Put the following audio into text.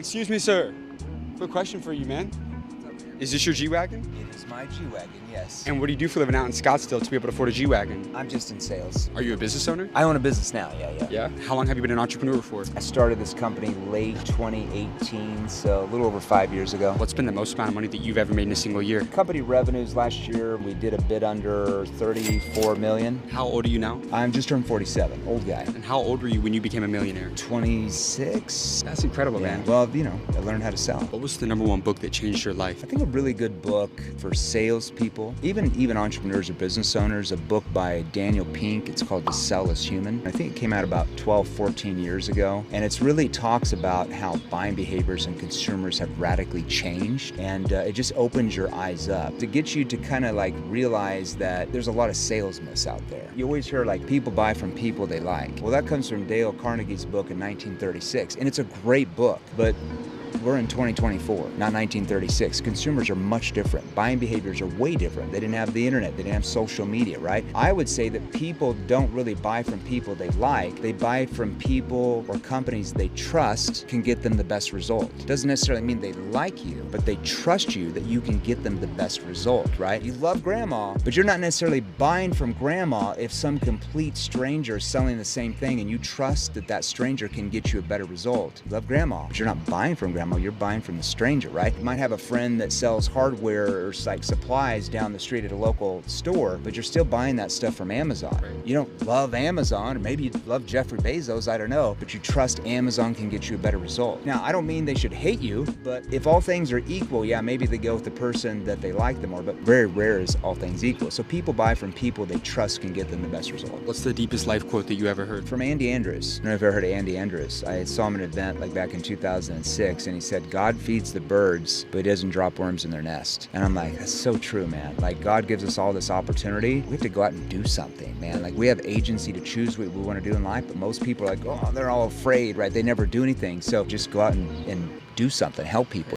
Excuse me, sir. Quick question for you, man. Is this your G-Wagon? It is my G-Wagon, yes. And what do you do for a living out in Scottsdale to be able to afford a G-Wagon? I'm just in sales. Are you a business owner? I own a business now, yeah. Yeah? How long have you been an entrepreneur for? I started this company late 2018, so a little over 5 years ago. What's been the most amount of money that you've ever made in a single year? Company revenues last year, we did a bit under 34 million. How old are you now? I'm just turned 47, old guy. And how old were you when you became a millionaire? 26. That's incredible, man. Well, you know, I learned how to sell. What was the #1 book that changed your life? I think a really good book for salespeople, even entrepreneurs or business owners, a book by Daniel Pink. It's called The Sell is Human. I think it came out about 12, 14 years ago. And it really talks about how buying behaviors and consumers have radically changed. And it just opens your eyes up to get you to kind of like realize that there's a lot of sales myths out there. You always hear like people buy from people they like. Well, that comes from Dale Carnegie's book in 1936. And it's a great book, but we're in 2024, not 1936. Consumers are much different. Buying behaviors are way different. They didn't have the internet. They didn't have social media, right? I would say that people don't really buy from people they like. They buy from people or companies they trust can get them the best result. It doesn't necessarily mean they like you, but they trust you that you can get them the best result, right? You love grandma, but you're not necessarily buying from grandma if some complete stranger is selling the same thing and you trust that that stranger can get you a better result. You love grandma, but you're not buying from grandma. You're buying from the stranger, right? You might have a friend that sells hardware or like supplies down the street at a local store, but you're still buying that stuff from Amazon. Right. You don't love Amazon, or maybe you love Jeffrey Bezos, I don't know, but you trust Amazon can get you a better result. Now, I don't mean they should hate you, but if all things are equal, yeah, maybe they go with the person that they like the more, but very rare is all things equal. So people buy from people they trust can get them the best result. What's the deepest life quote that you ever heard? From Andy Andrews. I don't know if you've ever heard of Andy Andrews. I saw him at an event like back in 2006, and he said, God feeds the birds, but he doesn't drop worms in their nest. And I'm like, that's so true, man. Like, God gives us all this opportunity. We have to go out and do something, man. Like, we have agency to choose what we want to do in life, but most people are like, oh, they're all afraid, right? They never do anything. So just go out and do something, help people.